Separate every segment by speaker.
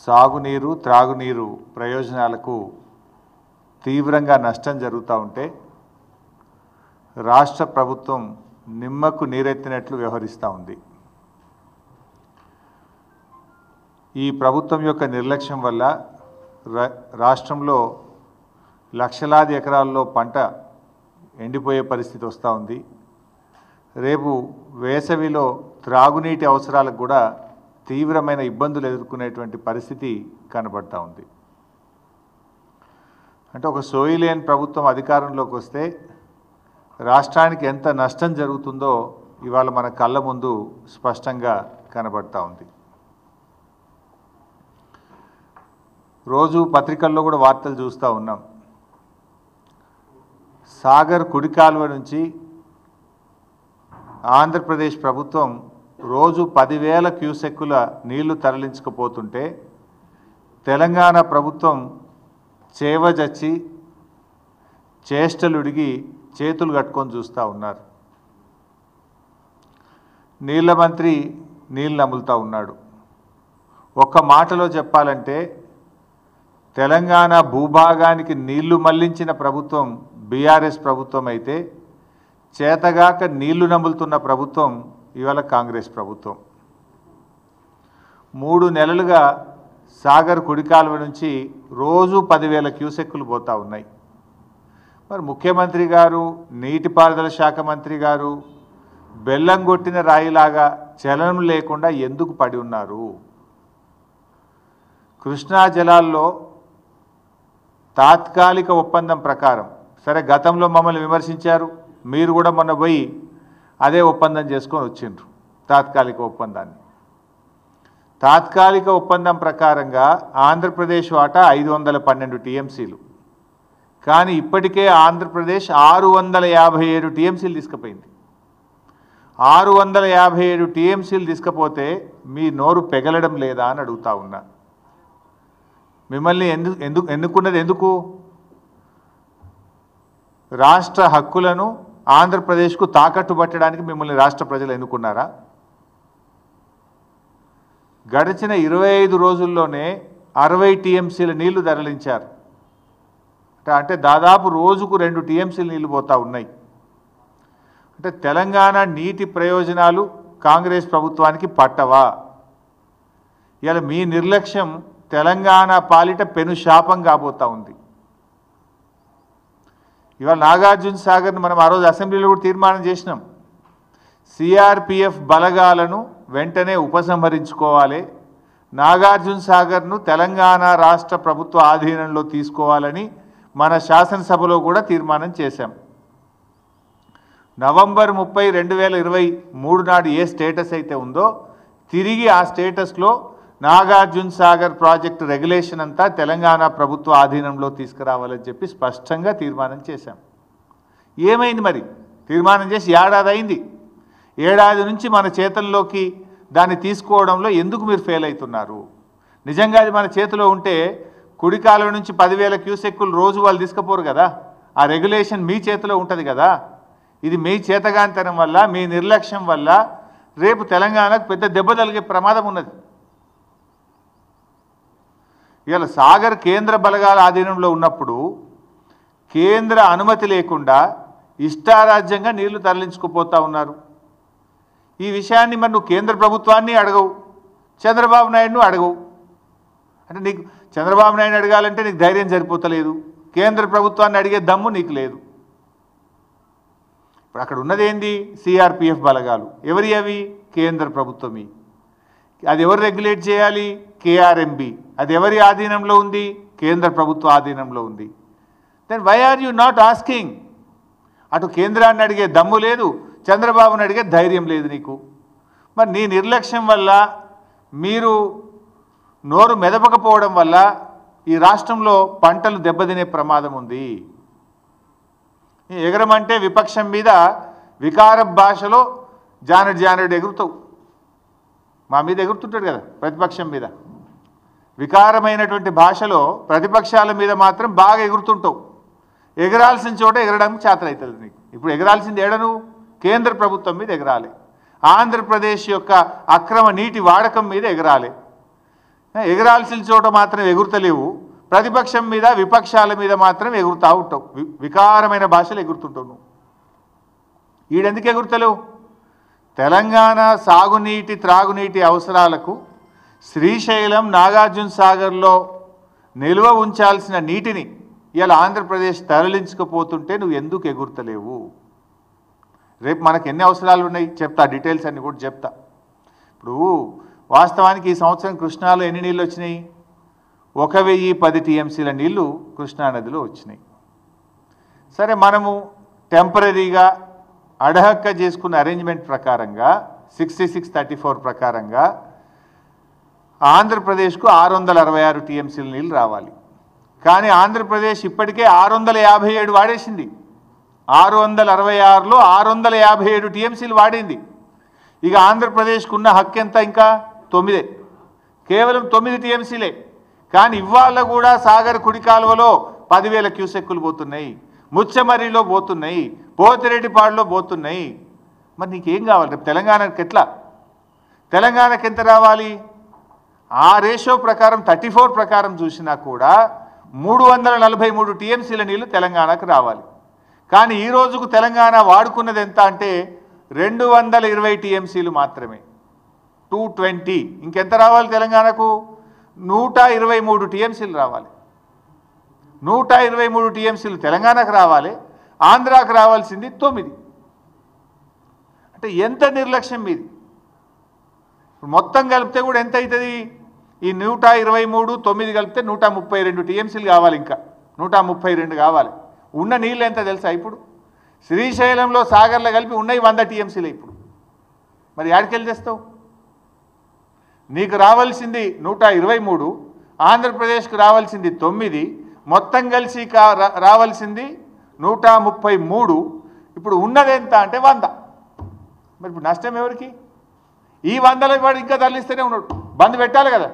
Speaker 1: సాగునీరు త్రాగునీరు ప్రయోజనాలకు తీవ్రంగా నష్టం జరుగుతూ ఉంటే రాష్ట్ర ప్రభుత్వం నిమ్మకు నీరెత్తినట్లు వ్యవహరిస్తూ ఉంది. ఈ ప్రభుత్వం యొక్క నిర్లక్ష్యం వల్ల రాష్ట్రంలో లక్షలాది ఎకరాల్లో పంట ఎండిపోయే పరిస్థితి వస్తూ ఉంది. రేపు వేసవిలో త్రాగునీటి అవసరాలకు కూడా తీవ్రమైన ఇబ్బందులు ఎదుర్కొనేటువంటి పరిస్థితి కనబడతా ఉంది. అంటే ఒక సోయిలేని ప్రభుత్వం అధికారంలోకి వస్తే రాష్ట్రానికి ఎంత నష్టం జరుగుతుందో ఇవాళ మన కళ్ళ ముందు స్పష్టంగా కనబడతా ఉంది. రోజు పత్రికల్లో కూడా వార్తలు చూస్తూ ఉన్నాం. సాగర్ కుడి కాలువ నుంచి ఆంధ్రప్రదేశ్ ప్రభుత్వం రోజు 10,000 క్యూసెక్కుల నీళ్లు తరలించకపోతుంటే తెలంగాణ ప్రభుత్వం చేవజచ్చి చేష్టలుడిగి చేతులు కట్టుకొని చూస్తూ ఉన్నారు. నీళ్ల మంత్రి నీళ్ళు నములుతూ ఉన్నాడు. ఒక్క మాటలో చెప్పాలంటే తెలంగాణ భూభాగానికి నీళ్లు మళ్లించిన ప్రభుత్వం బీఆర్ఎస్ ప్రభుత్వం అయితే చేతగాక నీళ్లు నములుతున్న ప్రభుత్వం ఇవాళ కాంగ్రెస్ ప్రభుత్వం. 3 నెలలుగా సాగర్ కుడికాలువ నుంచి రోజు 10,000 క్యూసెక్కులు పోతూ ఉన్నాయి. మరి ముఖ్యమంత్రి గారు, నీటిపారుదల శాఖ మంత్రి గారు బెల్లం కొట్టిన రాయిలాగా చలనం లేకుండా ఎందుకు పడి ఉన్నారు? కృష్ణా జలాల్లో తాత్కాలిక ఒప్పందం ప్రకారం, సరే గతంలో మమ్మల్ని విమర్శించారు, మీరు కూడా మొన్న పోయి అదే ఒప్పందం చేసుకొని వచ్చిండ్రు. తాత్కాలిక ఒప్పందాన్ని తాత్కాలిక ఒప్పందం ప్రకారంగా ఆంధ్రప్రదేశ్ వాటా 512 టీఎంసీలు, కానీ ఇప్పటికే ఆంధ్రప్రదేశ్ 657 టీఎంసీలు తీసుకుపోయింది. 657 టీఎంసీలు తీసుకపోతే మీ నోరు పెగలడం లేదా అని అడుగుతా ఉన్నా. మిమ్మల్ని ఎన్నుకున్నది ఎందుకు? రాష్ట్ర హక్కులను ఆంధ్రప్రదేశ్కు తాకట్టు పట్టడానికి మిమ్మల్ని రాష్ట్ర ప్రజలు ఎన్నుకున్నారా? గడిచిన 25 రోజుల్లోనే 60 టీఎంసీల నీళ్లు తరలించారు. అంటే దాదాపు రోజుకు 2 టీఎంసీల నీళ్లు పోతా ఉన్నాయి. అంటే తెలంగాణ నీటి ప్రయోజనాలు కాంగ్రెస్ ప్రభుత్వానికి పట్టవా? ఇలా మీ నిర్లక్ష్యం తెలంగాణ పాలిట పెను శాపం కాబోతా ఉంది. ఇవాళ నాగార్జున సాగర్ను మనం ఆ రోజు అసెంబ్లీలో కూడా తీర్మానం చేసినాం. సిఆర్పిఎఫ్ బలగాలను వెంటనే ఉపసంహరించుకోవాలి, నాగార్జున సాగర్ను తెలంగాణ రాష్ట్ర ప్రభుత్వ ఆధీనంలో తీసుకోవాలని మన శాసనసభలో కూడా తీర్మానం చేశాం. నవంబర్ 30, 2023 నాడు ఏ స్టేటస్ అయితే ఉందో తిరిగి ఆ స్టేటస్లో నాగార్జున సాగర్ ప్రాజెక్టు రెగ్యులేషన్ అంతా తెలంగాణ ప్రభుత్వ ఆధీనంలో తీసుకురావాలని చెప్పి స్పష్టంగా తీర్మానం చేశాం. ఏమైంది మరి? తీర్మానం చేసి ఏడాది అయింది. ఏడాది నుంచి మన చేతుల్లోకి దాన్ని తీసుకోవడంలో ఎందుకు మీరు ఫెయిల్ అవుతున్నారు? నిజంగా అది మన చేతిలో ఉంటే కుడి కాలువ నుంచి 10,000 క్యూసెక్కులు రోజు వాళ్ళు తీసుకుపోరు కదా. ఆ రెగ్యులేషన్ మీ చేతిలో ఉంటుంది కదా. ఇది మీ చేతగానితనం వల్ల, మీ నిర్లక్ష్యం వల్ల రేపు తెలంగాణకు పెద్ద దెబ్బ తగిలే ప్రమాదం ఉన్నది. ఇవాళ సాగర్ కేంద్ర బలగాల ఆధీనంలో ఉన్నప్పుడు కేంద్ర అనుమతి లేకుండా ఇష్టారాజ్యంగా నీళ్లు తరలించుకుపోతూ ఉన్నారు. ఈ విషయాన్ని మరి నువ్వు కేంద్ర ప్రభుత్వాన్ని అడగవు, చంద్రబాబు నాయుడును అడగవు. అంటే నీకు చంద్రబాబు నాయుడు అడగాలంటే నీకు ధైర్యం సరిపోతలేదు, కేంద్ర ప్రభుత్వాన్ని అడిగే దమ్ము నీకు లేదు. ఇప్పుడు అక్కడ ఉన్నది ఏంది? సిఆర్పిఎఫ్ బలగాలు. ఎవరి అవి? కేంద్ర ప్రభుత్వమి. అది ఎవరు రెగ్యులేట్ చేయాలి? కేఆర్ఎంబి. అది ఎవరి ఆధీనంలో ఉంది? కేంద్ర ప్రభుత్వ ఆధీనంలో ఉంది. Then why are you not asking? అటు కేంద్రాన్ని అడిగే దమ్ము లేదు, చంద్రబాబుని అడిగే ధైర్యం లేదు నీకు. మరి నీ నిర్లక్ష్యం వల్ల, మీరు నోరు మెదపకపోవడం వల్ల ఈ రాష్ట్రంలో పంటలు దెబ్బతినే ప్రమాదం ఉంది. ఎగరమంటే విపక్షం మీద వికార భాషలో జానెడు ఎగురుతావు. మా మీద ఎగురుతుంటాడు కదా ప్రతిపక్షం మీద. వికారమైనటువంటి భాషలో ప్రతిపక్షాల మీద మాత్రం బాగా ఎగురుతుంటావు. ఎగరాల్సిన చోట ఎగరడానికి చేతనవుతుంది నీకు. ఇప్పుడు ఎగరాల్సింది ఏడను? కేంద్ర ప్రభుత్వం మీద ఎగరాలి, ఆంధ్రప్రదేశ్ యొక్క అక్రమ నీటి వాడకం మీద ఎగరాలి. ఎగరాల్సిన చోట మాత్రం ఎగురుతలేవు, ప్రతిపక్షం మీద విపక్షాల మీద మాత్రం ఎగురుతూ ఉంటావు, వికారమైన భాషలు ఎగురుతుంటావు నువ్వు. ఈడెందుకు ఎగురుతలేవు? తెలంగాణ సాగునీటి త్రాగునీటి అవసరాలకు శ్రీశైలం నాగార్జున సాగర్లో నిల్వ ఉంచాల్సిన నీటిని ఇలా ఆంధ్రప్రదేశ్ తరలించకపోతుంటే నువ్వు ఎందుకు ఎగురుతలేవు? రేపు మనకు ఎన్ని అవసరాలు ఉన్నాయి చెప్తా, డీటెయిల్స్ అన్ని కూడా చెప్తా. ఇప్పుడు వాస్తవానికి ఈ సంవత్సరం కృష్ణాలో ఎన్ని నీళ్ళు వచ్చినాయి? 1010 టీఎంసీల నీళ్లు కృష్ణానదిలో వచ్చినాయి. సరే, మనము టెంపరీగా అడహక్క చేసుకున్న అరేంజ్మెంట్ ప్రకారంగా 6634 ప్రకారంగా ఆంధ్రప్రదేశ్కు 666 టీఎంసీల నీళ్ళు రావాలి. కానీ ఆంధ్రప్రదేశ్ ఇప్పటికే 657 వాడేసింది. 666లో 657 టీఎంసీలు వాడింది. ఇక ఆంధ్రప్రదేశ్కు ఉన్న హక్కు ఎంత? ఇంకా 9, కేవలం 9 టీఎంసీలే. కానీ ఇవాళ కూడా సాగర్ కుడి కాలువలో 10,000 క్యూసెక్కులు పోతున్నాయి, ముచ్చమర్రిలో పోతున్నాయి, పోతిరెడ్డిపాడులో పోతున్నాయి. మరి నీకేం కావాలి? రేపు తెలంగాణకి ఎట్లా? తెలంగాణకి ఎంత రావాలి? ఆ రేషియో ప్రకారం 34 ప్రకారం చూసినా కూడా 343 టీఎంసీల నీళ్లు తెలంగాణకు రావాలి. కానీ ఈ రోజుకు తెలంగాణ వాడుకున్నది ఎంత అంటే 220 టీఎంసీలు మాత్రమే, 220. ఇంకెంత రావాలి తెలంగాణకు? 123 టీఎంసీలు రావాలి. 123 టీఎంసీలు తెలంగాణకు రావాలి, ఆంధ్రాకు రావాల్సింది 9. అంటే ఎంత నిర్లక్ష్యం మీది? మొత్తం కలిపితే కూడా ఎంత అవుతుంది? ఈ 123 9 కలిపితే 132 టీఎంసీలు కావాలి. ఇంకా 132 కావాలి. ఉన్న నీళ్ళు ఎంత తెలుసా? ఇప్పుడు శ్రీశైలంలో సాగర్లో కలిపి ఉన్నాయి 100 టీఎంసీలు. ఇప్పుడు మరి యాడికెళ్ళి తెస్తావు? నీకు రావాల్సింది 123, ఆంధ్రప్రదేశ్కు రావాల్సింది 9, మొత్తం కలిసి రావాల్సింది 133. ఇప్పుడు ఉన్నది ఎంత అంటే 100. మరి ఇప్పుడు నష్టం ఎవరికి? ఈ 100లో వాడు ఇంకా తరలిస్తూనే ఉన్నాడు, బంద్ పెట్టాలి కదా.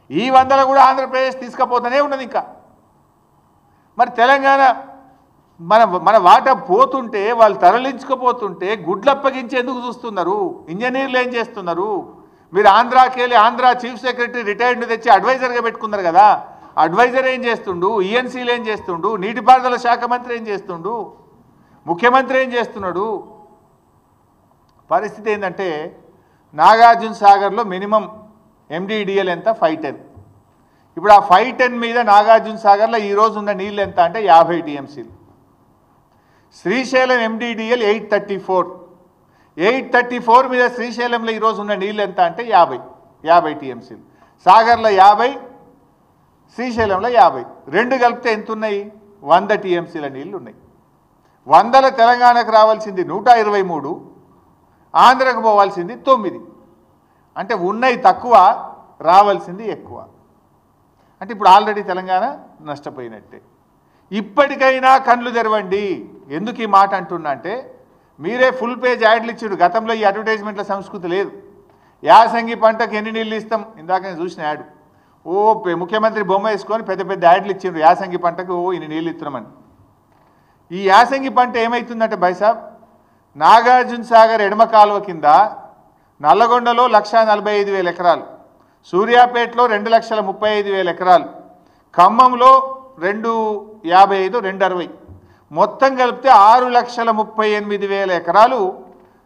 Speaker 1: ఈ 100లో కూడా ఆంధ్రప్రదేశ్ తీసుకుపోతూనే ఉన్నది ఇంకా. మరి తెలంగాణ మన వాటా పోతుంటే, వాళ్ళు తరలించుకుపోతుంటే గుడ్లప్పగించి ఎందుకు చూస్తున్నారు? ఇంజనీర్లు ఏం చేస్తున్నారు? మీరు ఆంధ్రాకి వెళ్ళి ఆంధ్ర చీఫ్ సెక్రటరీ రిటైర్డ్ని తెచ్చి అడ్వైజర్గా పెట్టుకున్నారు కదా, అడ్వైజర్ ఏం చేస్తుండు? ఈఎన్సీలు ఏం చేస్తుండు? నీటిపారుదల శాఖ మంత్రి ఏం చేస్తుండు? ముఖ్యమంత్రి ఏం చేస్తున్నాడు? పరిస్థితి ఏంటంటే నాగార్జున సాగర్లో మినిమం ఎండిడిఎల్ ఎంత? 510. ఇప్పుడు ఆ 510 మీద నాగార్జున సాగర్లో ఈరోజు ఉన్న నీళ్ళు ఎంత అంటే 50 టీఎంసీలు. శ్రీశైలం ఎండిడిఎల్ 834. 834 మీద శ్రీశైలంలో ఈరోజు ఉన్న నీళ్ళు ఎంత అంటే 50 టీఎంసీలు. సాగర్లో 50, శ్రీశైలంలో 50. రెండు కలిపితే ఎంత ఉన్నాయి? 100 టీఎంసీల నీళ్ళు ఉన్నాయి. 100లో తెలంగాణకు రావాల్సింది 123, ఆంధ్రకు పోవాల్సింది 9. అంటే ఉన్నాయి తక్కువ, రావాల్సింది ఎక్కువ. అంటే ఇప్పుడు ఆల్రెడీ తెలంగాణ నష్టపోయినట్టే. ఇప్పటికైనా కళ్ళు తెరవండి. ఎందుకు ఈ మాట అంటున్నా అంటే, మీరే ఫుల్ పేజ్ యాడ్లు ఇచ్చారు. గతంలో ఈ అడ్వర్టైజ్మెంట్ల సంస్కృతి లేదు. యాసంగి పంటకు ఎన్ని నీళ్ళు ఇస్తాం? ఇందాక నేను చూసిన యాడ్, ముఖ్యమంత్రి బొమ్మ వేసుకొని పెద్ద పెద్ద యాడ్లు ఇచ్చిండ్రు. యాసంగి పంటకు ఇన్ని నీళ్ళు ఇస్తున్నామని. ఈ యాసంగి పంట ఏమవుతుందంటే బైసాబ్, నాగార్జున సాగర్ ఎడమ కాలువ కింద నల్లగొండలో 1,45,000 ఎకరాలు, సూర్యాపేటలో 2,35,000 ఎకరాలు, ఖమ్మంలో 255, 260, మొత్తం కలిపితే 6,38,000 ఎకరాలు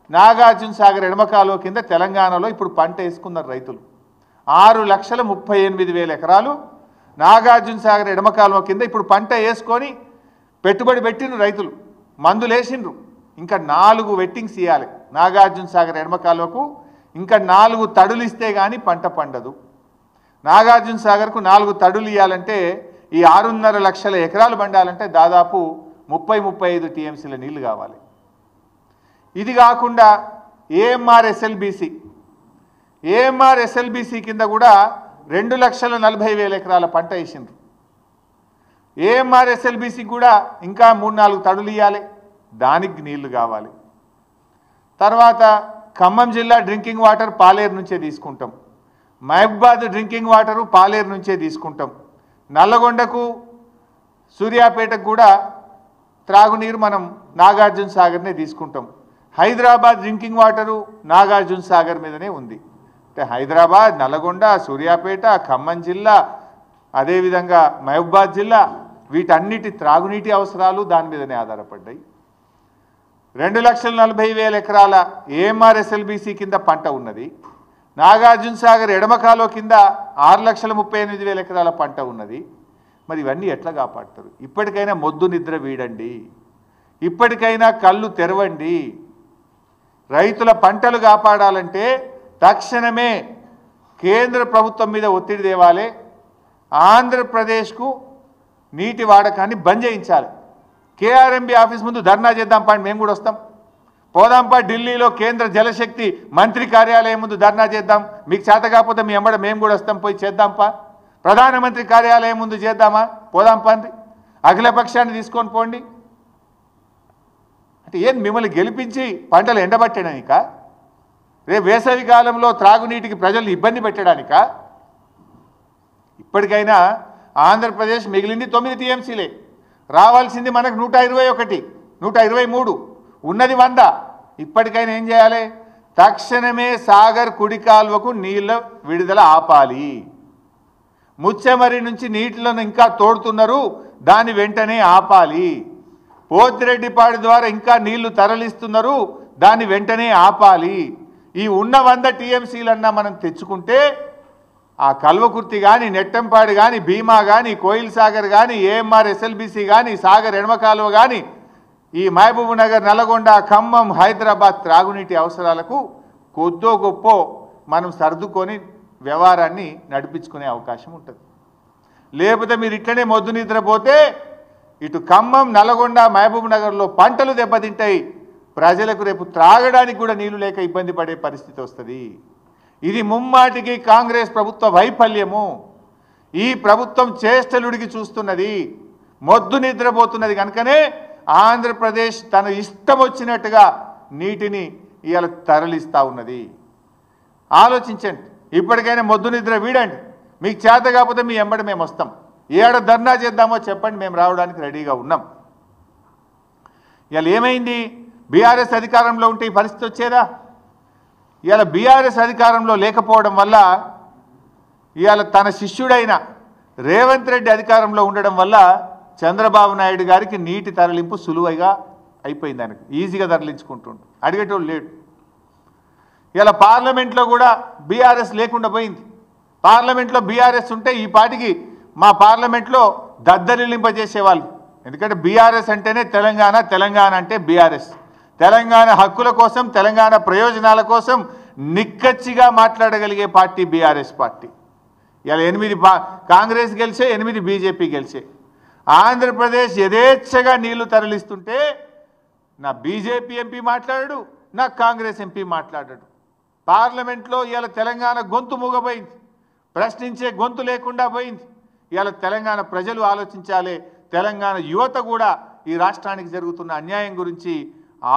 Speaker 1: నాగార్జున సాగర్ ఎడమ కాలువ కింద తెలంగాణలో ఇప్పుడు పంట వేసుకున్నారు రైతులు. 6,38,000 ఎకరాలు నాగార్జున సాగర్ ఎడమ కాలువ కింద ఇప్పుడు పంట వేసుకొని పెట్టుబడి పెట్టిండ్రు రైతులు, మందులు వేసిండ్రు. ఇంకా 4 వెట్టింగ్స్ ఇవ్వాలి నాగార్జున సాగర్ ఎడమ కాలువకు. ఇంకా 4 తడులు ఇస్తే కానీ పంట పండదు. నాగార్జున సాగర్కు 4 తడులు ఇవ్వాలంటే ఈ 6.5 లక్షల ఎకరాలు పండాలంటే దాదాపు 30-35 టీఎంసీల నీళ్లు కావాలి. ఇది కాకుండా ఏఎంఆర్ ఎస్ఎల్బీసీ కింద కూడా 2,40,000 ఎకరాల పంట వేసిండ్రు. ఏఎంఆర్ ఎస్ఎల్బీసీ కూడా ఇంకా 3-4 తడులు ఇవ్వాలి, దానికి నీళ్లు కావాలి. తర్వాత ఖమ్మం జిల్లా డ్రింకింగ్ వాటర్ పాలేరు నుంచే తీసుకుంటాం, మహబూబాద్ డ్రింకింగ్ వాటరు పాలేరు నుంచే తీసుకుంటాం, నల్లగొండకు సూర్యాపేటకు కూడా త్రాగునీరు మనం నాగార్జున సాగర్నే తీసుకుంటాం, హైదరాబాద్ డ్రింకింగ్ వాటరు నాగార్జున సాగర్ మీదనే ఉంది. అంటే హైదరాబాద్, నల్గొండ, సూర్యాపేట, ఖమ్మం జిల్లా, అదేవిధంగా మహబూబాద్ జిల్లా వీటన్నిటి త్రాగునీటి అవసరాలు దాని మీదనే ఆధారపడ్డాయి. 2,40,000 ఎకరాల ఏఎంఆర్ఎస్ఎల్బీసీ కింద పంట ఉన్నది. నాగార్జున సాగర్ ఎడమ కాలువ కింద 6,38,000 ఎకరాల పంట ఉన్నది. మరి ఇవన్నీ ఎట్లా కాపాడతారు? ఇప్పటికైనా మొద్దు నిద్ర వీడండి, ఇప్పటికైనా కళ్ళు తెరవండి. రైతుల పంటలు కాపాడాలంటే తక్షణమే కేంద్ర ప్రభుత్వం మీద ఒత్తిడి తేవాలి. ఆంధ్రప్రదేశ్కు నీటి వాడకాన్ని బంద్ చేయించాలి. కేఆర్ఎంబీ ఆఫీస్ ముందు ధర్నా చేద్దాం పా, మేము కూడా వస్తాం. పోదాంపా ఢిల్లీలో కేంద్ర జలశక్తి మంత్రి కార్యాలయం ముందు ధర్నా చేద్దాం. మీకు చేత కాకపోతే మీ ఎంబడ మేము కూడా వస్తాం, పోయి చేద్దాంపా. ప్రధానమంత్రి కార్యాలయం ముందు చేద్దామా, పోదాంపా అండి. అఖిలపక్షాన్ని తీసుకొని పోండి. అంటే ఏం మిమ్మల్ని గెలిపించి పంటలు ఎండబట్టడానిక? రేపు వేసవి కాలంలో త్రాగునీటికి ప్రజల్ని ఇబ్బంది పెట్టడానిక? ఇప్పటికైనా ఆంధ్రప్రదేశ్ మిగిలింది 9 టీఎంసీలే, రావాల్సింది మనకు 121, 123, ఉన్నది 100. ఇప్పటికైనా ఏం చేయాలి? తక్షణమే సాగర్ కుడి కాల్వకు నీళ్ళ విడుదల ఆపాలి. ముచ్చెమరి నుంచి నీటిలను ఇంకా తోడుతున్నారు, దాన్ని వెంటనే ఆపాలి. పోతిరెడ్డిపాడు ద్వారా ఇంకా నీళ్లు తరలిస్తున్నారు, దాన్ని వెంటనే ఆపాలి. ఈ ఉన్న 100 టీఎంసీలన్నా మనం తెచ్చుకుంటే ఆ కల్వకుర్తి కానీ, నెట్టంపాడు కానీ, భీమా కానీ, కోయిల్ సాగర్ కానీ, ఏఎంఆర్ ఎస్ఎల్బీసీ కానీ, సాగర్ ఎడమ కాలువ కానీ, ఈ మహబూబ్ నగర్, నల్గొండ, ఖమ్మం, హైదరాబాద్ త్రాగునీటి అవసరాలకు కొద్దో గొప్పో మనం సర్దుకొని వ్యవహారాన్ని నడిపించుకునే అవకాశం ఉంటుంది. లేకపోతే మీరు ఇట్లనే మొద్దు నిద్రపోతే ఇటు ఖమ్మం, నల్గొండ, మహబూబ్ నగర్లో పంటలు దెబ్బతింటాయి. ప్రజలకు రేపు త్రాగడానికి కూడా నీళ్లు లేక ఇబ్బంది పడే పరిస్థితి వస్తుంది. ఇది ముమ్మాటికి కాంగ్రెస్ ప్రభుత్వ వైఫల్యము. ఈ ప్రభుత్వం చేష్టలుడికి చూస్తున్నది, మొద్దు నిద్రపోతున్నది. కనుకనే ఆంధ్రప్రదేశ్ తన ఇష్టం వచ్చినట్టుగా నీటిని ఇవాళ తరలిస్తూ ఉన్నది. ఆలోచించండి, ఇప్పటికైనా మొద్దు నిద్ర వీడండి. మీకు చేత కాకపోతే మీ ఎంబడి మేము వస్తాం. ఏడ ధర్నా చేద్దామో చెప్పండి, మేము రావడానికి రెడీగా ఉన్నాం. ఇవాళ ఏమైంది? బీఆర్ఎస్ అధికారంలో ఉంటే ఈ పరిస్థితి వచ్చేదా? ఇవాళ బీఆర్ఎస్ అధికారంలో లేకపోవడం వల్ల, ఇవాళ తన శిష్యుడైన రేవంత్ రెడ్డి అధికారంలో ఉండడం వల్ల చంద్రబాబు నాయుడు గారికి నీటి తరలింపు సులువుగా అయిపోయింది. ఆయనకు ఈజీగా తరలించుకుంటుండు, అడిగేటోళ్ళు లేడు. ఇలా పార్లమెంట్లో కూడా బీఆర్ఎస్ లేకుండా పోయింది. పార్లమెంట్లో బీఆర్ఎస్ ఉంటే ఈ పాటికి మా పార్లమెంట్లో దద్దరిల్లింపజేసేవాళ్ళు. ఎందుకంటే బీఆర్ఎస్ అంటేనే తెలంగాణ, తెలంగాణ అంటే బీఆర్ఎస్. తెలంగాణ హక్కుల కోసం, తెలంగాణ ప్రయోజనాల కోసం నిక్కచ్చిగా మాట్లాడగలిగే పార్టీ బీఆర్ఎస్ పార్టీ. ఇలా 8 కాంగ్రెస్ గెలిచే, 8 బీజేపీ గెలిచే. ఆంధ్రప్రదేశ్ యథేచ్ఛగా నీళ్లు తరలిస్తుంటే నా బీజేపీ ఎంపీ మాట్లాడాడు, నా కాంగ్రెస్ ఎంపీ మాట్లాడాడు. పార్లమెంట్లో ఇవాళ తెలంగాణ గొంతు మూగపోయింది, ప్రశ్నించే గొంతు లేకుండా పోయింది. ఇవాళ తెలంగాణ ప్రజలు ఆలోచించాలి, తెలంగాణ యువత కూడా ఈ రాష్ట్రానికి జరుగుతున్న అన్యాయం గురించి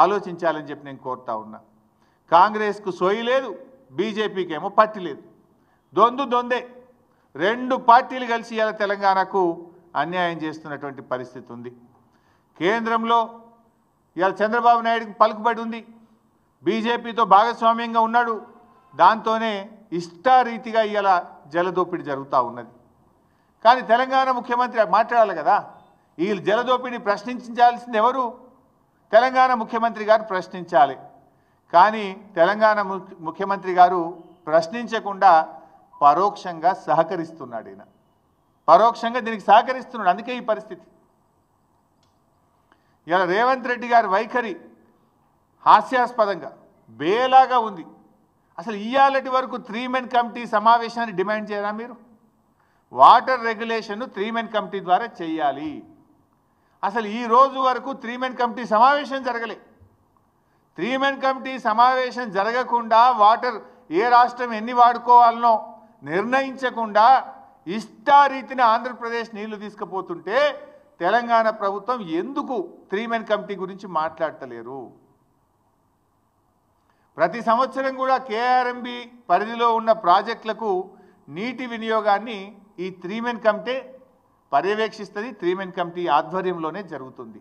Speaker 1: ఆలోచించాలని చెప్పి నేను కోరుతా ఉన్నా. కాంగ్రెస్కు సోయి లేదు, బీజేపీకి ఏమో పట్టి లేదు. దొందే 2 పార్టీలు కలిసి ఇవాళ తెలంగాణకు అన్యాయం చేస్తున్నటువంటి పరిస్థితి ఉంది. కేంద్రంలో ఇవాళ చంద్రబాబు నాయుడుకి పలుకుబడి ఉంది, బీజేపీతో భాగస్వామ్యంగా ఉన్నాడు. దాంతోనే ఇష్టారీతిగా ఇవాళ జలదోపిడీ జరుగుతూ ఉన్నది. కానీ తెలంగాణ ముఖ్యమంత్రి మాట్లాడాలి కదా, ఈ జలదోపిడీ ప్రశ్నించాల్సింది ఎవరు? తెలంగాణ ముఖ్యమంత్రి గారు ప్రశ్నించాలి. కానీ తెలంగాణ ముఖ్యమంత్రి గారు ప్రశ్నించకుండా పరోక్షంగా సహకరిస్తున్నాడు. ఈయన పరోక్షంగా దీనికి సహకరిస్తున్నాడు. అందుకే ఈ పరిస్థితి. ఇలా రేవంత్ రెడ్డి గారి వైఖరి హాస్యాస్పదంగా బేలాగా ఉంది. అసలు ఇయాలటి వరకు 3 మెన్ కమిటీ సమావేశాన్ని డిమాండ్ చేయరా మీరు? వాటర్ రెగ్యులేషన్ 3 మెన్ కమిటీ ద్వారా చేయాలి. అసలు ఈ రోజు వరకు 3 మెన్ కమిటీ సమావేశం జరగలే. 3 మెన్ కమిటీ సమావేశం జరగకుండా వాటర్ ఏ రాష్ట్రం ఎన్ని వాడుకోవాలనో నిర్ణయించకుండా ఇష్టారీతిని ఆంధ్రప్రదేశ్ నీళ్లు తీసుకుపోతుంటే తెలంగాణ ప్రభుత్వం ఎందుకు 3 మెన్ కమిటీ గురించి మాట్లాడతలేరు? ప్రతి సంవత్సరం కూడా కేఆర్ఎంబీ పరిధిలో ఉన్న ప్రాజెక్టులకు నీటి వినియోగాన్ని ఈ 3 మెన్ కమిటీ పర్యవేక్షిస్తుంది. 3 మెన్ కమిటీ ఆధ్వర్యంలోనే జరుగుతుంది.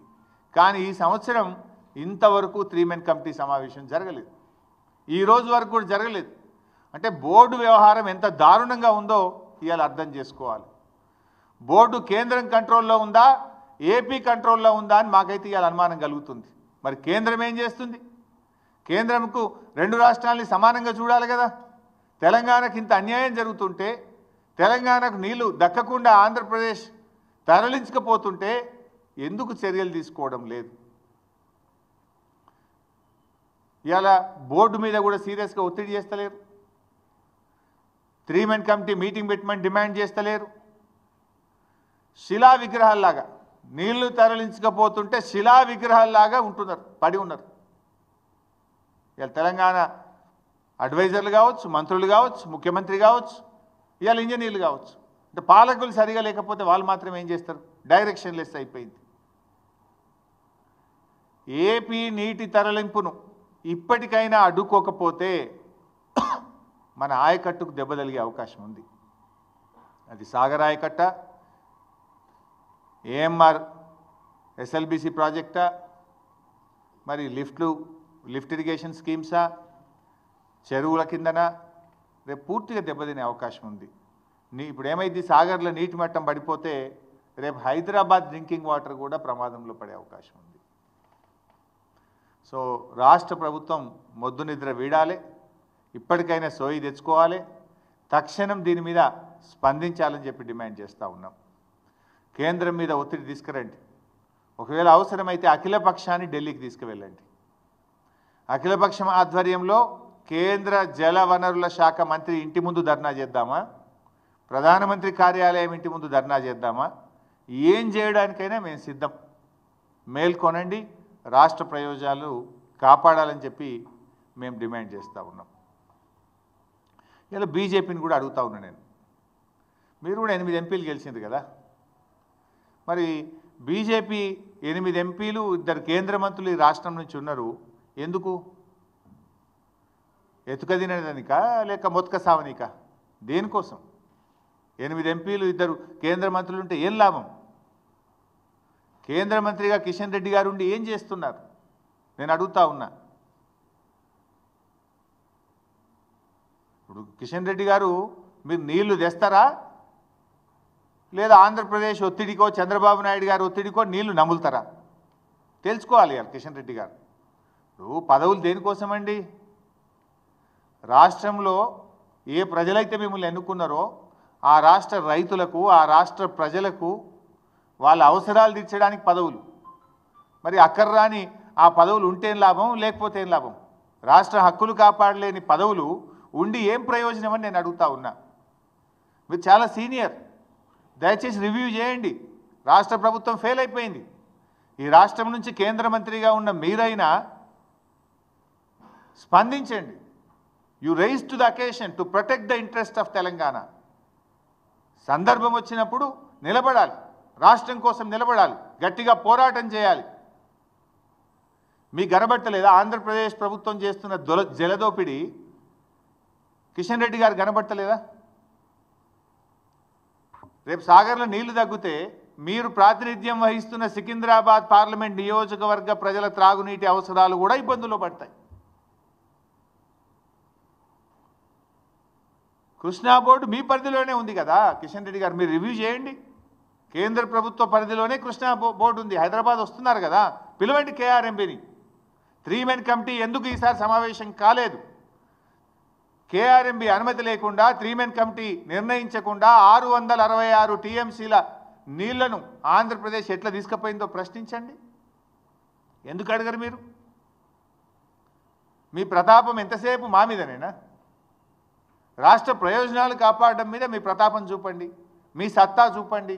Speaker 1: కానీ ఈ సంవత్సరం ఇంతవరకు 3 మెన్ కమిటీ సమావేశం జరగలేదు. ఈ రోజు వరకు కూడా జరగలేదు. అంటే బోర్డు వ్యవహారం ఎంత దారుణంగా ఉందో ఇవాళ అర్థం చేసుకోవాలి. బోర్డు కేంద్రం కంట్రోల్లో ఉందా, ఏపీ కంట్రోల్లో ఉందా అని మాకైతే ఇవాళ అనుమానం కలుగుతుంది. మరి కేంద్రం ఏం చేస్తుంది? కేంద్రంకు రెండు రాష్ట్రాలని సమానంగా చూడాలి కదా. తెలంగాణకు ఇంత అన్యాయం జరుగుతుంటే, తెలంగాణకు నీళ్లు దక్కకుండా ఆంధ్రప్రదేశ్ తరలించకపోతుంటే ఎందుకు చర్యలు తీసుకోవడం లేదు? ఇవాళ బోర్డు మీద కూడా సీరియస్గా ఒత్తిడి చేస్తలేరు. 3 మెన్ కమిటీ మీటింగ్ పెట్టమని డిమాండ్ చేస్తలేరు. శిలా విగ్రహాల్లాగా నీళ్లు తరలించకపోతుంటే శిలా విగ్రహాల్లాగా ఉంటున్నారు, పడి ఉన్నారు. ఇవాళ తెలంగాణ అడ్వైజర్లు కావచ్చు, మంత్రులు కావచ్చు, ముఖ్యమంత్రి కావచ్చు, ఇవాళ ఇంజనీర్లు కావచ్చు. అంటే పాలకులు సరిగా లేకపోతే వాళ్ళు మాత్రం ఏం చేస్తారు? డైరెక్షన్ లెస్ అయిపోయింది. ఏపీ నీటి తరలింపును ఇప్పటికైనా అడ్డుకోకపోతే మన ఆయకట్టుకు దెబ్బ తగిలే అవకాశం ఉంది. అది సాగర్ ఆయకట్ట, ఏఎంఆర్ ఎస్ఎల్బిసి ప్రాజెక్టా, మరి లిఫ్ట్ ఇరిగేషన్ స్కీమ్సా, చెరువుల కిందన రేపు పూర్తిగా దెబ్బతినే అవకాశం ఉంది. ఇప్పుడు ఏమైంది, సాగర్లో నీటి మట్టం పడిపోతే రేపు హైదరాబాద్ డ్రింకింగ్ వాటర్ కూడా ప్రమాదంలో పడే అవకాశం ఉంది. సో రాష్ట్ర ప్రభుత్వం మొద్దు నిద్ర వీడాలి, ఇప్పటికైనా సోయి తెచ్చుకోవాలి, తక్షణం దీని మీద స్పందించాలని చెప్పి డిమాండ్ చేస్తూ ఉన్నాం. కేంద్రం మీద ఒత్తిడి తీసుకురండి. ఒకవేళ అవసరమైతే అఖిలపక్షాన్ని ఢిల్లీకి తీసుకువెళ్ళండి. అఖిలపక్షం ఆధ్వర్యంలో కేంద్ర జల వనరుల శాఖ మంత్రి ఇంటి ముందు ధర్నా చేద్దామా, ప్రధానమంత్రి కార్యాలయం ఇంటి ముందు ధర్నా చేద్దామా, ఏం చేయడానికైనా మేము సిద్ధం. మేల్కొనండి, రాష్ట్ర ప్రయోజనాలు కాపాడాలని చెప్పి మేము డిమాండ్ చేస్తూ ఉన్నాం. ఇలా బీజేపీని కూడా అడుగుతా ఉన్నా నేను, మీరు కూడా 8 ఎంపీలు గెలిచింది కదా, మరి బీజేపీ 8 ఎంపీలు, 2 కేంద్ర మంత్రులు ఈ రాష్ట్రం నుంచి ఉన్నారు, ఎందుకు? ఎతుకదినదానిక లేక మొత్క సావనిక? దేనికోసం? 8 ఎంపీలు, 2 కేంద్ర మంత్రులు ఉంటే ఏం లాభం? కేంద్ర మంత్రిగా కిషన్ రెడ్డి గారు ఉండి ఏం చేస్తున్నారు నేను అడుగుతా ఉన్నా. ఇప్పుడు కిషన్ రెడ్డి గారు మీరు నీళ్లు తెస్తారా, లేదా ఆంధ్రప్రదేశ్ ఒత్తిడికో చంద్రబాబు నాయుడు గారు ఒత్తిడికో నీళ్లు నములుతారా? తెలుసుకోవాలి కిషన్ రెడ్డి గారు. ఇప్పుడు పదవులు దేనికోసమండి? రాష్ట్రంలో ఏ ప్రజలైతే మిమ్మల్ని ఎన్నుకున్నారో ఆ రాష్ట్ర రైతులకు, ఆ రాష్ట్ర ప్రజలకు వాళ్ళ అవసరాలు తీర్చడానికి పదవులు. మరి అక్కర్రాని ఆ పదవులు ఉంటేం లాభం, లేకపోతే ఏం లాభం? రాష్ట్ర హక్కులు కాపాడలేని పదవులు ఉండి ఏం ప్రయోజనం అని నేను అడుగుతా ఉన్నా. మీరు చాలా సీనియర్, దయచేసి రివ్యూ చేయండి. రాష్ట్ర ప్రభుత్వం ఫెయిల్ అయిపోయింది. ఈ రాష్ట్రం నుంచి కేంద్ర మంత్రిగా ఉన్న మీరైనా స్పందించండి. You rise to the occasion to protect the interest of Telangana. సందర్భం వచ్చినప్పుడు నిలబడాలి, రాష్ట్రం కోసం నిలబడాలి, గట్టిగా పోరాటం చేయాలి. మీకు కనబడతలేదా ఆంధ్రప్రదేశ్ ప్రభుత్వం చేస్తున్న జలదోపిడి? కిషన్ రెడ్డి గారు కనబడతలేదా? రేపు సాగర్లో నీళ్లు తగ్గితే మీరు ప్రాతినిధ్యం వహిస్తున్న సికింద్రాబాద్ పార్లమెంట్ నియోజకవర్గ ప్రజల త్రాగునీటి అవసరాలు కూడా ఇబ్బందుల్లో పడతాయి. కృష్ణా బోర్డు మీ పరిధిలోనే ఉంది కదా కిషన్ రెడ్డి గారు, మీరు రివ్యూ చేయండి. కేంద్ర ప్రభుత్వ పరిధిలోనే కృష్ణా బోర్డు ఉంది. హైదరాబాద్ వస్తున్నారు కదా, పిలవండి కేఆర్ఎంబీని. 3 మెన్ కమిటీ ఎందుకు ఈసారి సమావేశం కాలేదు? కేఆర్ఎంబీ అనుమతి లేకుండా 3 మెన్ కమిటీ నిర్ణయించకుండా 666 టీఎంసీల నీళ్లను ఆంధ్రప్రదేశ్ ఎట్లా తీసుకుపోయిందో ప్రశ్నించండి. ఎందుకు అడగరు మీరు? మీ ప్రతాపం ఎంతసేపు మా మీదనేనా? రాష్ట్ర ప్రయోజనాలు కాపాడడం మీద మీ ప్రతాపం చూపండి, మీ సత్తా చూపండి.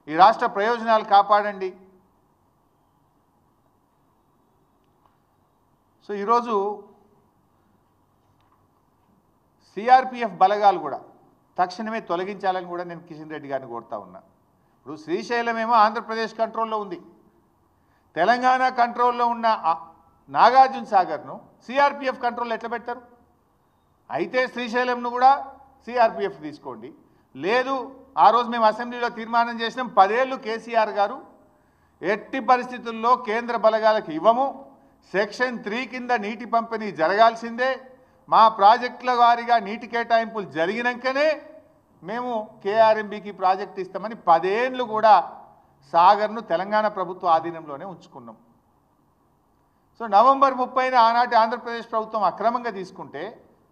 Speaker 1: ఈ రాష్ట్ర ప్రయోజనాలు కాపాడండి. సో ఈరోజు సిఆర్పిఎఫ్ బలగాలు కూడా తక్షణమే తొలగించాలని కూడా నేను కిషన్ రెడ్డి గారిని కోరుతా ఉన్నా. ఇప్పుడు శ్రీశైలం ఏమో ఆంధ్రప్రదేశ్ కంట్రోల్లో ఉంది, తెలంగాణ కంట్రోల్లో ఉన్న నాగార్జున సాగర్ను సిఆర్పిఎఫ్ కంట్రోల్లో ఎట్లా పెడతారు? అయితే శ్రీశైలంను కూడా సిఆర్పిఎఫ్ తీసుకోండి. లేదు, ఆ రోజు మేము అసెంబ్లీలో తీర్మానం చేసినాం, 10 ఏళ్ళు కేసీఆర్ గారు ఎట్టి పరిస్థితుల్లో కేంద్ర బలగాలకు ఇవ్వము, సెక్షన్ 3 కింద నీటి పంపిణీ జరగాల్సిందే, మా ప్రాజెక్టుల వారీగా నీటి కేటాయింపులు జరిగినాకనే మేము కేఆర్ఎంబీకి ప్రాజెక్ట్ ఇస్తామని 10 ఏళ్ళు కూడా సాగర్ను తెలంగాణ ప్రభుత్వ ఆధీనంలోనే ఉంచుకున్నాం. సో నవంబర్ 30న ఆనాటి ఆంధ్రప్రదేశ్ ప్రభుత్వం అక్రమంగా తీసుకుంటే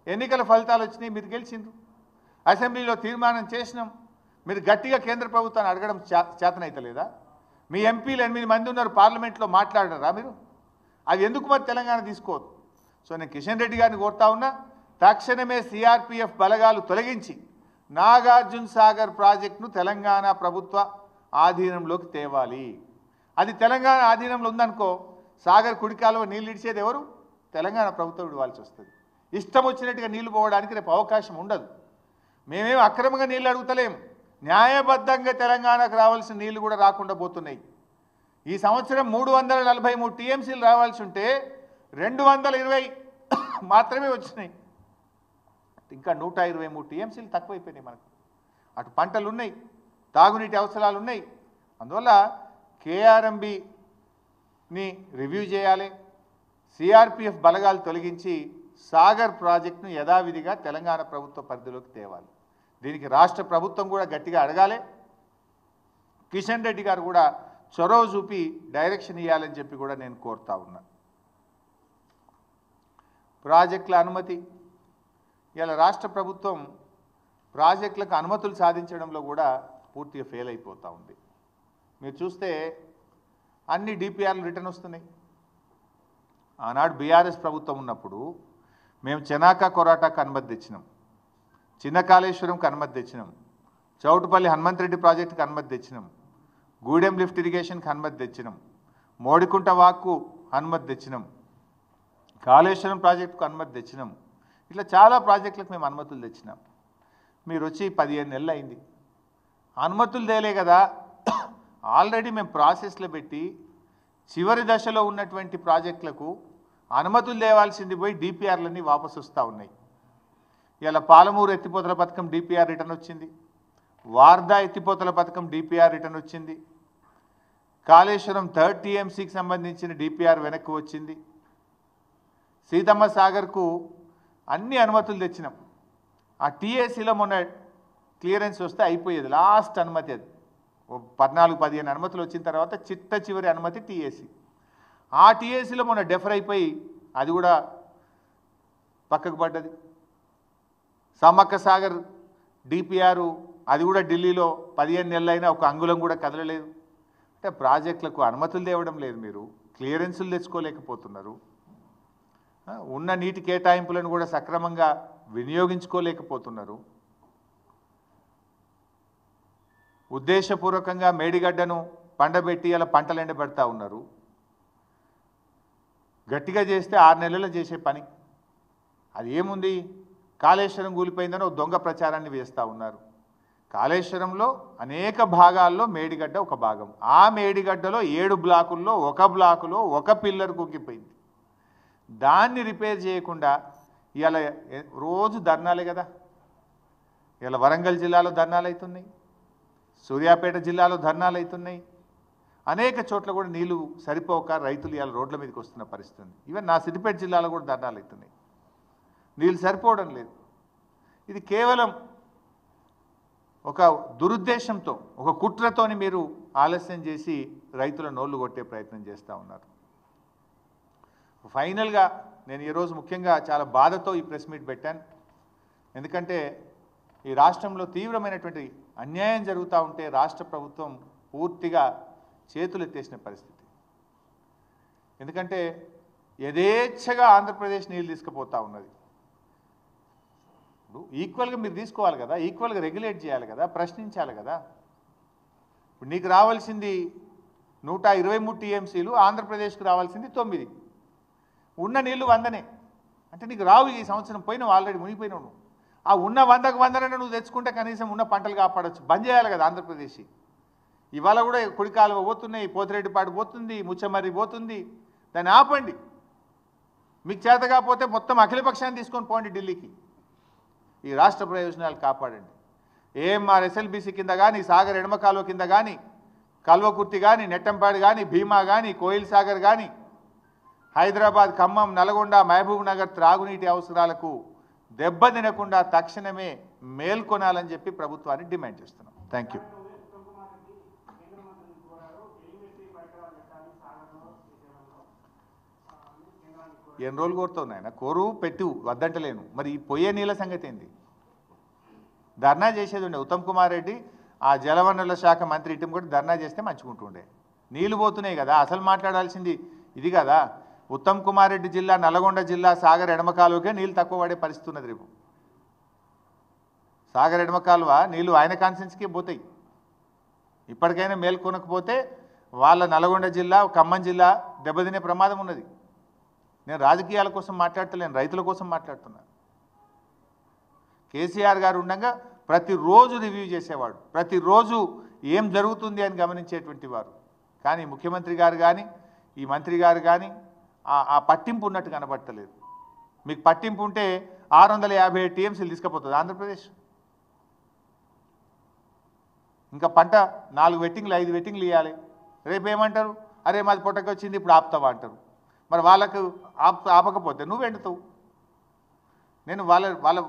Speaker 1: ఎన్నికల ఫలితాలు వచ్చినాయి, మీరు గెలిచిండ్రు. అసెంబ్లీలో తీర్మానం చేసినాం. మీరు గట్టిగా కేంద్ర ప్రభుత్వాన్ని అడగడం చేతనైతలేదా? మీ ఎంపీలు 8 మంది ఉన్నారు, పార్లమెంట్లో మాట్లాడరా మీరు? అవి ఎందుకు మరి తెలంగాణ తీసుకోవద్దు? సో నేను కిషన్ రెడ్డి గారిని కోరుతా ఉన్నా, తక్షణమే సిఆర్పిఎఫ్ బలగాలు తొలగించి నాగార్జున సాగర్ ప్రాజెక్టును తెలంగాణ ప్రభుత్వ ఆధీనంలోకి తేవాలి. అది తెలంగాణ ఆధీనంలో ఉందనుకో, సాగర్ కుడికాలువ నీళ్ళు ఇడిచేది ఎవరు? తెలంగాణ ప్రభుత్వం ఇవ్వాల్సి వస్తుంది. ఇష్టం వచ్చినట్టుగా నీళ్లు పోవడానికి రేపు అవకాశం ఉండదు. మేమేం అక్రమంగా నీళ్ళు అడుగుతలేం, న్యాయబద్ధంగా తెలంగాణకు రావాల్సిన నీళ్లు కూడా రాకుండా పోతున్నాయి. ఈ సంవత్సరం 343 టీఎంసీలు రావాల్సి ఉంటే 220 మాత్రమే వచ్చినాయి. ఇంకా 123 టీఎంసీలు తక్కువైపోయినాయి మనకు. అటు పంటలు ఉన్నాయి, తాగునీటి అవసరాలు ఉన్నాయి. అందువల్ల కేఆర్ఎంబీని రివ్యూ చేయాలి, సిఆర్పిఎఫ్ బలగాలు తొలగించి సాగర్ ప్రాజెక్టును యథావిధిగా తెలంగాణ ప్రభుత్వ పరిధిలోకి తేవాలి. దీనికి రాష్ట్ర ప్రభుత్వం కూడా గట్టిగా అడగాలి. కిషన్ రెడ్డి గారు కూడా చొరవ చూపి డైరెక్షన్ ఇవ్వాలని చెప్పి కూడా నేను కోరుతా ఉన్నా. ప్రాజెక్టుల అనుమతి, ఇలా రాష్ట్ర ప్రభుత్వం ప్రాజెక్టులకు అనుమతులు సాధించడంలో కూడా పూర్తిగా ఫెయిల్ అయిపోతూ ఉంది. మీరు చూస్తే అన్ని డిపిఆర్లు రిటర్న్ వస్తున్నాయి. ఆనాడు బీఆర్ఎస్ ప్రభుత్వం ఉన్నప్పుడు మేము చెనాక కొరాటాకు అనుమతి తెచ్చినాం, చిన్న కాళేశ్వరంకి అనుమతి తెచ్చినాం, చౌటుపల్లి హనుమంతరెడ్డి ప్రాజెక్టుకి అనుమతి తెచ్చినాం, గూడెం లిఫ్ట్ ఇరిగేషన్కి అనుమతి తెచ్చినాం, మోడికుంట వాక్కు అనుమతి తెచ్చినాం, కాళేశ్వరం ప్రాజెక్టుకు అనుమతి తెచ్చినాం. ఇట్లా చాలా ప్రాజెక్టులకు మేము అనుమతులు తెచ్చినాం. మీరు వచ్చి 15 నెలలు అయింది, అనుమతులు తేలే కదా. ఆల్రెడీ మేము ప్రాసెస్లో పెట్టి చివరి దశలో ఉన్నటువంటి ప్రాజెక్టులకు అనుమతులు తేవాల్సింది పోయి డిపిఆర్లన్నీ వాపసు వస్తూ ఉన్నాయి. ఇలా పాలమూరు ఎత్తిపోతల పథకం డిపిఆర్ రిటర్న్ వచ్చింది, వార్దా ఎత్తిపోతల పథకం డిపిఆర్ రిటర్న్ వచ్చింది, కాళేశ్వరం 3rd టీఎంసీకి సంబంధించిన డిపిఆర్ వెనక్కి వచ్చింది, సీతమ్మ సాగర్కు అన్ని అనుమతులు తెచ్చినాం. ఆ టీఏసీలో మొన్న క్లియరెన్స్ వస్తే అయిపోయేది, లాస్ట్ అనుమతి అది. 14-15 అనుమతులు వచ్చిన తర్వాత చిట్ట చివరి అనుమతి టీఏసీ. ఆ టీఏసీలో మొన్న డెఫర్ అయిపోయి అది కూడా పక్కకు పడ్డది. సమ్మక్క సాగర్ డిపిఆర్ అది కూడా ఢిల్లీలో 15 నెలలైనా ఒక అంగుళం కూడా కదలలేదు. అంటే ప్రాజెక్టులకు అనుమతులు తేవడం లేదు, మీరు క్లియరెన్సులు తెచ్చుకోలేకపోతున్నారు, ఉన్న నీటి కేటాయింపులను కూడా సక్రమంగా వినియోగించుకోలేకపోతున్నారు. ఉద్దేశపూర్వకంగా మేడిగడ్డను పండబెట్టి అలా పంటలు ఎండబెడతా ఉన్నారు. గట్టిగా చేస్తే 6 నెలల్లో చేసే పని అది ఏముంది? కాళేశ్వరం కూలిపోయిందని ఒక దొంగ ప్రచారాన్ని వేస్తూ ఉన్నారు. కాళేశ్వరంలో అనేక భాగాల్లో మేడిగడ్డ ఒక భాగం. ఆ మేడిగడ్డలో 7 బ్లాకుల్లో ఒక బ్లాకులో ఒక పిల్లర్ కుక్కిపోయింది. దాన్ని రిపేర్ చేయకుండా ఇవాళ రోజు ధర్నాలే కదా. ఇలా వరంగల్ జిల్లాలో ధర్నాలు అవుతున్నాయి, సూర్యాపేట జిల్లాలో ధర్నాలు అవుతున్నాయి, అనేక చోట్ల కూడా నీళ్లు సరిపోక రైతులు ఇవాళ రోడ్ల మీదకి వస్తున్న పరిస్థితి ఉంది. ఈవెన్ నా సిద్దిపేట జిల్లాలో కూడా ధర్నాలు అవుతున్నాయి, నీళ్ళు సరిపోవడం లేదు. ఇది కేవలం ఒక దురుద్దేశంతో, ఒక కుట్రతోని మీరు ఆలస్యం చేసి రైతుల నోళ్లు కొట్టే ప్రయత్నం చేస్తూ ఉన్నారు. ఫైనల్గా నేను ఈరోజు ముఖ్యంగా చాలా బాధతో ఈ ప్రెస్ మీట్ పెట్టాను. ఎందుకంటే ఈ రాష్ట్రంలో తీవ్రమైనటువంటి అన్యాయం జరుగుతూ ఉంటే రాష్ట్ర ప్రభుత్వం పూర్తిగా చేతులు ఎత్తేసిన పరిస్థితి. ఎందుకంటే యథేచ్ఛగా ఆంధ్రప్రదేశ్ నీళ్ళు తీసుకుపోతూ ఉన్నది. ఇప్పుడు ఈక్వల్గా మీరు తీసుకోవాలి కదా, ఈక్వల్గా రెగ్యులేట్ చేయాలి కదా, ప్రశ్నించాలి కదా. ఇప్పుడు నీకు రావాల్సింది 123 టీఎంసీలు, ఆంధ్రప్రదేశ్కి రావాల్సింది 9. ఉన్న నీళ్లు 100నే అంటే నీకు రావు. ఈ సంవత్సరం పోయినావు, ఆల్రెడీ మునిగిపోయినావు. నువ్వు ఆ ఉన్న 100కు 100 నువ్వు తెచ్చుకుంటే కనీసం ఉన్న పంటలు కాపాడచ్చు. బంద్ చేయాలి కదా ఆంధ్రప్రదేశ్. ఇవాళ కూడా కుడికాలువ పోతున్నాయి, పోతిరెడ్డిపాడు పోతుంది, ముచ్చమర్రి పోతుంది. దాన్ని ఆపండి. మీకు చేత కాకపోతే మొత్తం అఖిలపక్షాన్ని తీసుకొని పోండి ఢిల్లీకి. ఈ రాష్ట్ర ప్రయోజనాలు కాపాడండి. ఏఎంఆర్ ఎస్ఎల్బీసీ కింద కానీ, సాగర్ ఎడమ కాలువ కింద కానీ, కల్వకుర్తి కానీ, నెట్టంపాడు కానీ, భీమా కానీ, కోయిల్ సాగర్ కానీ, హైదరాబాద్, ఖమ్మం, నల్గొండ, మహబూబ్ నగర్ త్రాగునీటి అవసరాలకు దెబ్బ తినకుండా తక్షణమే మేల్కొనాలని చెప్పి ప్రభుత్వాన్ని డిమాండ్ చేస్తున్నాం. Thank you. ఎన్ని రోజులు కోరుతున్నాయి ఆయన? కోరు పెట్టు వద్దంటలేను. మరి ఈ పొయ్యే నీళ్ళ సంగతి ఏంది? ధర్నా చేసేది ఉండే ఉత్తమ్ కుమార్ రెడ్డి, ఆ జలవనరుల శాఖ మంత్రి ఇటు కూడా ధర్నా చేస్తే మంచుకుంటుండే. నీళ్లు పోతున్నాయి కదా, అసలు మాట్లాడాల్సింది ఇది కదా. ఉత్తమ్ కుమార్ రెడ్డి జిల్లా, నల్గొండ జిల్లా సాగర్ ఎడమ కాలువకే నీళ్ళు తక్కువ పడే పరిస్థితి ఉన్నది. రేపు సాగర్ ఎడమ కాలువ నీళ్ళు ఆయన కాన్సెన్స్కే పోతాయి. ఇప్పటికైనా మేల్కొనకపోతే వాళ్ళ నల్గొండ జిల్లా, ఖమ్మం జిల్లా దెబ్బతినే ప్రమాదం ఉన్నది. నేను రాజకీయాల కోసం మాట్లాడతలేను, రైతుల కోసం మాట్లాడుతున్నాను. కేసీఆర్ గారు ఉండగా ప్రతిరోజు రివ్యూ చేసేవాడు, ప్రతిరోజు ఏం జరుగుతుంది అని గమనించేటువంటి వారు. కానీ ముఖ్యమంత్రి గారు కానీ ఈ మంత్రి గారు కానీ ఆ పట్టింపు ఉన్నట్టు కనబడతలేదు. మీకు పట్టింపు ఉంటే 657 టీఎంసీలు తీసుకుపోతుంది ఆంధ్రప్రదేశ్. ఇంకా పంట 4 వెట్టింగ్లు 5 వెట్టింగ్లు ఇవ్వాలి. రేపు ఏమంటారు? అరే మాది పొట్టకి వచ్చింది ఇప్పుడు ఆపుతావా అంటారు. మరి వాళ్ళకు ఆపకపోతే నువ్వు ఎండుతావు. నేను వాళ్ళ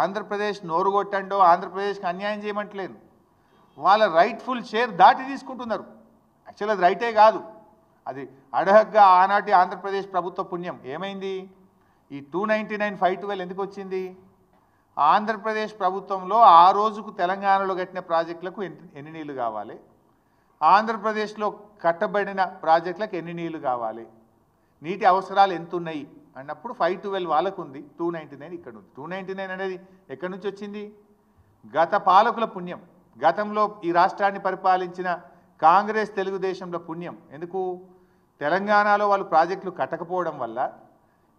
Speaker 1: ఆంధ్రప్రదేశ్ నోరు కొట్టండో ఆంధ్రప్రదేశ్కి అన్యాయం చేయమంటలేను. వాళ్ళ రైట్ఫుల్ షేర్ దాటి తీసుకుంటున్నారు. యాక్చువల్ అది రైటే కాదు, అది అడహగ్గా ఆనాటి ఆంధ్రప్రదేశ్ ప్రభుత్వ పుణ్యం. ఏమైంది? ఈ 299 512 ఎందుకు వచ్చింది? ఆంధ్రప్రదేశ్ ప్రభుత్వంలో ఆ రోజుకు తెలంగాణలో కట్టిన ప్రాజెక్టులకు ఎన్ని నీళ్లు కావాలి, ఆంధ్రప్రదేశ్లో కట్టబడిన ప్రాజెక్టులకు ఎన్ని నీళ్లు కావాలి, నీటి అవసరాలు ఎంత ఉన్నాయి అన్నప్పుడు 512 వాళ్ళకు ఉంది, 299 ఇక్కడ ఉంది. 299 అనేది ఎక్కడి నుంచి వచ్చింది? గత పాలకుల పుణ్యం. గతంలో ఈ రాష్ట్రాన్ని పరిపాలించిన కాంగ్రెస్ తెలుగుదేశంలో పుణ్యం. ఎందుకు? తెలంగాణలో వాళ్ళు ప్రాజెక్టులు కట్టకపోవడం వల్ల,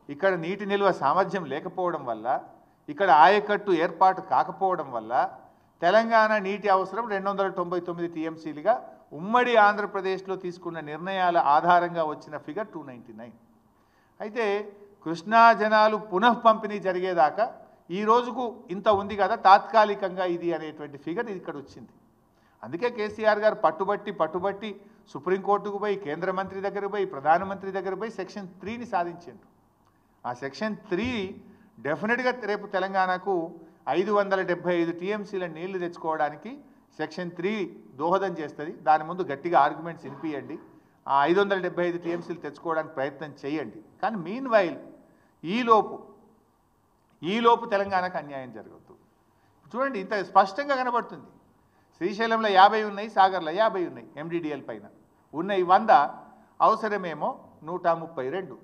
Speaker 1: ఇక్కడ నీటి నిల్వ సామర్థ్యం లేకపోవడం వల్ల, ఇక్కడ ఆయకట్టు ఏర్పాటు కాకపోవడం వల్ల తెలంగాణ నీటి అవసరం 299 టీఎంసీలుగా ఉమ్మడి ఆంధ్రప్రదేశ్లో తీసుకున్న నిర్ణయాల ఆధారంగా వచ్చిన ఫిగర్ 299. అయితే కృష్ణా జనాలు పునః పంపిణీ జరిగేదాకా ఈ రోజుకు ఇంత ఉంది కదా, తాత్కాలికంగా ఇది అనేటువంటి ఫిగర్ ఇక్కడ వచ్చింది. అందుకే కేసీఆర్ గారు పట్టుబట్టి సుప్రీంకోర్టుకు పోయి, కేంద్ర మంత్రి దగ్గర పోయి, ప్రధానమంత్రి దగ్గర పోయి సెక్షన్ 3ని సాధించారు. ఆ సెక్షన్ 3 డెఫినెట్గా రేపు తెలంగాణకు 575 టీఎంసీల నీళ్లు తెచ్చుకోవడానికి సెక్షన్ 3 దోహదం చేస్తుంది. దాని ముందు గట్టిగా ఆర్గ్యుమెంట్స్ వినిపియండి. ఆ 575 టీఎంసీలు తెచ్చుకోవడానికి ప్రయత్నం చేయండి. కానీ మీన్ వైల్ ఈలోపు తెలంగాణకు అన్యాయం జరగద్దు. చూడండి, ఇంత స్పష్టంగా కనబడుతుంది. శ్రీశైలంలో 50 ఉన్నాయి, సాగర్లో 50 ఉన్నాయి. ఎండిడిఎల్ పైన ఉన్నాయి 100, అవసరమేమో 132.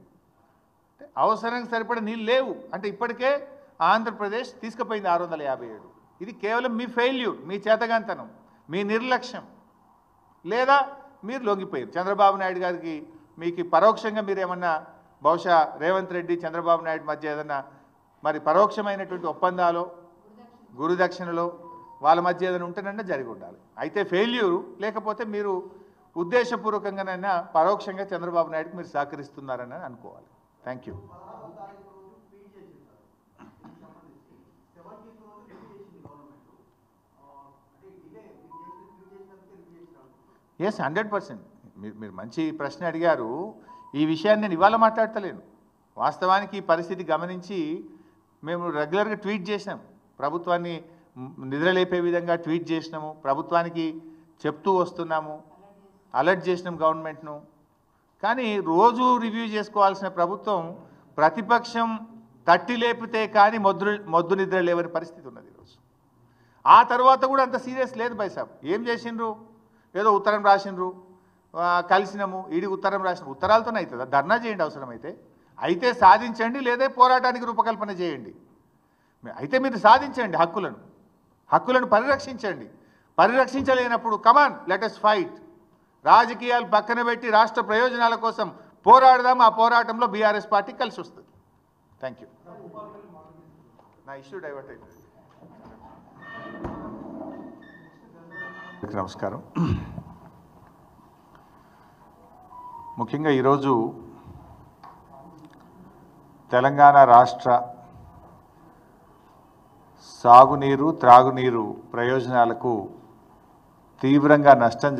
Speaker 1: అవసరానికి సరిపడ నీళ్ళు లేవు అంటే ఇప్పటికే ఆంధ్రప్రదేశ్ తీసుకుపోయింది 657. ఇది కేవలం మీ ఫెయిల్యూర్, మీ చేతగాంతనం, మీ నిర్లక్ష్యం, లేదా మీరు లొంగిపోయారు. చంద్రబాబు నాయుడు గారికి మీకు పరోక్షంగా మీరేమన్నా బహుశా రేవంత్ రెడ్డి చంద్రబాబు నాయుడు మధ్య ఏదన్నా మరి పరోక్షమైనటువంటి ఒప్పందాలు, గురుదక్షిణలో వాళ్ళ మధ్య ఏదైనా ఉంటేనన్నా జరిగి ఉండాలి. అయితే ఫెయిల్యూరు, లేకపోతే మీరు ఉద్దేశపూర్వకంగానైనా పరోక్షంగా చంద్రబాబు నాయుడుకి మీరు సహకరిస్తున్నారని అనుకోవాలి. Thank you. ఎస్, 100%. మీరు మంచి ప్రశ్న అడిగారు. ఈ విషయాన్ని నేను ఇవాళ మాట్లాడతలేను. వాస్తవానికి ఈ పరిస్థితి గమనించి మేము రెగ్యులర్గా ట్వీట్ చేసినాం, ప్రభుత్వాన్ని నిద్రలేపే విధంగా ట్వీట్ చేసినాము, ప్రభుత్వానికి చెప్తూ వస్తున్నాము, అలర్ట్ చేసినాం గవర్నమెంట్ను. కానీ రోజు రివ్యూ చేసుకోవాల్సిన ప్రభుత్వం ప్రతిపక్షం తట్టి లేపితే కానీ మొద్దు నిద్ర లేవని పరిస్థితి ఉన్నది ఈరోజు. ఆ తర్వాత కూడా అంత సీరియస్ లేదు బైసాబ్. ఏం చేసిండ్రు? ఏదో ఉత్తరం రాసిండ్రు, కలిసినాము, ఈడి ఉత్తరం రాసిన ఉత్తరాలతోనే అవుతుందా? ధర్నా చేయండి అవసరమైతే, అయితే సాధించండి, లేదా పోరాటానికి రూపకల్పన చేయండి. అయితే మీరు సాధించండి, హక్కులను పరిరక్షించండి. పరిరక్షించలేనప్పుడు కమాన్ లెట్ us ఫైట్. రాజకీయాలు పక్కన పెట్టి రాష్ట్ర ప్రయోజనాల కోసం పోరాడదాం. ఆ పోరాటంలో బీఆర్ఎస్ పార్టీ కలిసి వస్తుంది. Thank you. నా ఇష్యూ డైవర్ట్ అయిపోయింది. నమస్కారం. ముఖ్యంగా ఈరోజు తెలంగాణ రాష్ట్ర సాగునీరు, త్రాగునీరు ప్రయోజనాలకు తీవ్రంగా నష్టం